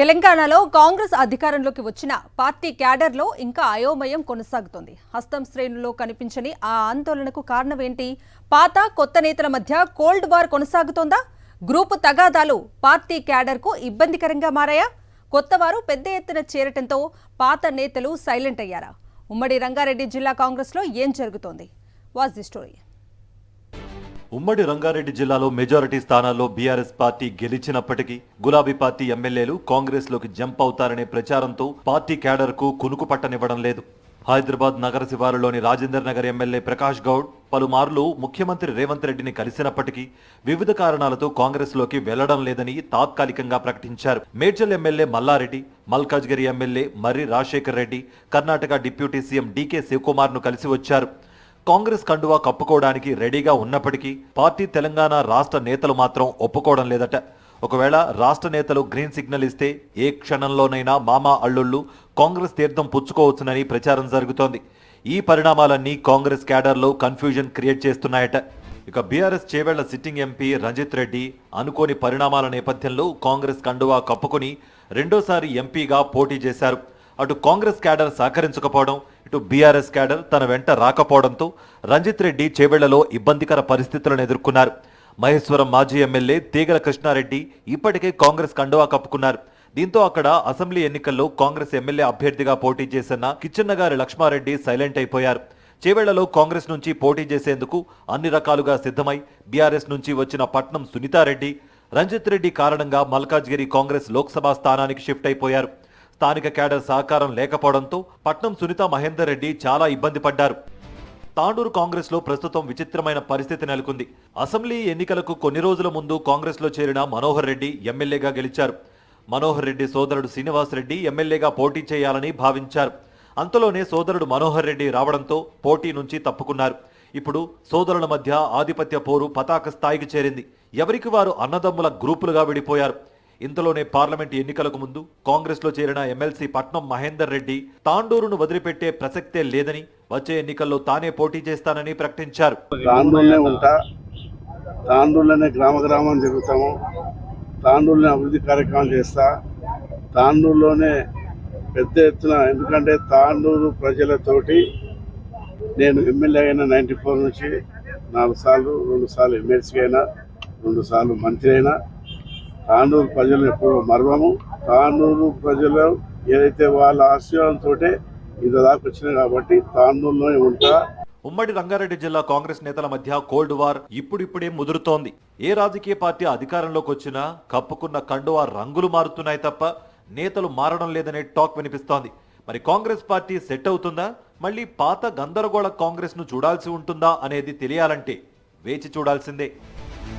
తెలంగాణలో కాంగ్రెస్ అధికారంలోకి వచ్చిన పార్టీ క్యాడర్లో ఇంకా అయోమయం కొనసాగుతోంది. హస్తం శ్రేణుల్లో కనిపించని ఆ ఆందోళనకు కారణమేంటి? పాత కొత్త నేతల మధ్య కోల్డ్ వార్ కొనసాగుతోందా? గ్రూపు తగాదాలు పార్టీ క్యాడర్కు ఇబ్బందికరంగా మారాయా? కొత్తవారు పెద్ద ఎత్తున చేరటంతో పాత నేతలు సైలెంట్ అయ్యారా? ఉమ్మడి రంగారెడ్డి జిల్లా కాంగ్రెస్లో ఏం జరుగుతోంది? Watch the story. ఉమ్మడి రంగారెడ్డి జిల్లాలో మెజారిటీ స్థానాల్లో బీఆర్ఎస్ పార్టీ గెలిచినప్పటికీ గులాబీ పార్టీ ఎమ్మెల్యేలు కాంగ్రెస్ లోకి జంప్ అవుతారనే ప్రచారంతో పార్టీ క్యాడర్ కు కునుకు పట్టనివ్వడం లేదు. హైదరాబాద్ నగర శివారులోని రాజేందర్ నగర్ ఎమ్మెల్యే ప్రకాష్ గౌడ్ పలుమార్లు ముఖ్యమంత్రి రేవంత్ రెడ్డిని కలిసినప్పటికీ వివిధ కారణాలతో కాంగ్రెస్ లోకి వెళ్లడం లేదని తాత్కాలికంగా ప్రకటించారు. Medchal MLA Mallareddy, Malkajgiri MLA Marri Rajasekhar Reddy, Karnataka deputy CM DK Shivakumar ను కలిసి వచ్చారు. కాంగ్రెస్ కండువా కప్పుకోవడానికి రెడీగా ఉన్నప్పటికీ పార్టీ తెలంగాణ రాష్ట్ర నేతలు మాత్రం ఒప్పుకోవడం లేదట. ఒకవేళ రాష్ట్ర నేతలు గ్రీన్ సిగ్నల్ ఇస్తే ఏ క్షణంలోనైనా మామా అల్లుళ్లు కాంగ్రెస్ తీర్థం పుచ్చుకోవచ్చునని ప్రచారం జరుగుతోంది. ఈ పరిణామాలన్నీ కాంగ్రెస్ క్యాడర్లో కన్ఫ్యూజన్ క్రియేట్ చేస్తున్నాయట. ఇక BRS Chevella sitting MP Ranjith Reddy అనుకోని పరిణామాల నేపథ్యంలో కాంగ్రెస్ కండువా కప్పుకొని రెండోసారి ఎంపీగా పోటీ చేశారు. అటు కాంగ్రెస్ క్యాడర్ సహకరించకపోవడం, ఇటు బీఆర్ఎస్ క్యాడర్ తన వెంట రాకపోవడంతో రంజిత్ రెడ్డి చేవెళ్లలో ఇబ్బందికర పరిస్థితులను ఎదుర్కొన్నారు. మహేశ్వరం మాజీ ఎమ్మెల్యే తీగల కృష్ణారెడ్డి ఇప్పటికే కాంగ్రెస్ కండువా కప్పుకున్నారు. దీంతో అక్కడ అసెంబ్లీ ఎన్నికల్లో కాంగ్రెస్ ఎమ్మెల్యే అభ్యర్థిగా పోటీ చేసిన కిచ్చెన్నగారి లక్ష్మారెడ్డి సైలెంట్ అయిపోయారు. చేవెళ్లలో కాంగ్రెస్ నుంచి పోటీ చేసేందుకు అన్ని రకాలుగా సిద్ధమై బీఆర్ఎస్ నుంచి వచ్చిన పట్నం సునీతారెడ్డి, రంజిత్ రెడ్డి కారణంగా మల్కాజ్గిరి కాంగ్రెస్ లోక్సభ స్థానానికి షిఫ్ట్ అయిపోయారు. స్థానిక క్యాడర్ సహకారం లేకపోవడంతో పట్నం సునీత మహేందర్ రెడ్డి చాలా ఇబ్బంది పడ్డారు. తాండూరు కాంగ్రెస్ లో ప్రస్తుతం విచిత్రమైన పరిస్థితి నెలకొంది. అసెంబ్లీ ఎన్నికలకు కొన్ని రోజుల ముందు కాంగ్రెస్ లో చేరిన మనోహర్ రెడ్డి ఎమ్మెల్యేగా గెలిచారు. మనోహర్ రెడ్డి సోదరుడు శ్రీనివాస్ రెడ్డి ఎమ్మెల్యేగా పోటీ చేయాలని భావించారు. అంతలోనే సోదరుడు మనోహర్ రెడ్డి రావడంతో పోటీ నుంచి తప్పుకున్నారు. ఇప్పుడు సోదరుల మధ్య ఆధిపత్య పోరు పతాక స్థాయికి చేరింది. ఎవరికి వారు అన్నదమ్ముల గ్రూపులుగా విడిపోయారు. ఇంతలోనే పార్లమెంట్ ఎన్నికలకు ముందు కాంగ్రెస్ లో చేరిన ఎమ్మెల్సీ పట్నం మహేందర్ రెడ్డి తాండూరును వదిలిపెట్టే ప్రసక్తే లేదని, వచ్చే ఎన్నికల్లో తానే పోటీ చేస్తానని ప్రకటించారు. తాండూరులోనే గ్రామ గ్రామం తిరుగుతాము, తాండూరులోనే అభివృద్ధి కార్యక్రమాలు చేస్తా, తాండూరులోనే పెద్ద ఎత్తున, ఎందుకంటే తాండూరు ప్రజలతోటి నేను ఎమ్మెల్యే అయినా 94 నుంచి 4 సార్లు, 2 సార్లు ఎమ్మెల్సీ అయినా, 2 సార్లు మంత్రి అయినా. తాండూరు ప్రజలు ఎప్పుడు మరవము. తాండూరు ప్రజలు ఏదైతే వాళ్ళ ఆశయంతో ఇంత దాకా వచ్చినాయి కాబట్టి తాండూరులోనే ఉంటా. ఉమ్మడి రంగారెడ్డి జిల్లా కాంగ్రెస్ నేతల మధ్య కోల్డ్ వార్ ఇప్పుడిప్పుడే ముదురుతోంది. ఏ రాజకీయ పార్టీ అధికారంలోకి వచ్చినా కప్పుకున్న కండువా రంగులు మారుతున్నాయి తప్ప నేతలు మారడం లేదనే టాక్ వినిపిస్తోంది. మరి కాంగ్రెస్ పార్టీ సెట్ అవుతుందా, మళ్ళీ పాత గందరగోళ కాంగ్రెస్ ను చూడాల్సి ఉంటుందా అనేది తెలియాలంటే వేచి చూడాల్సిందే.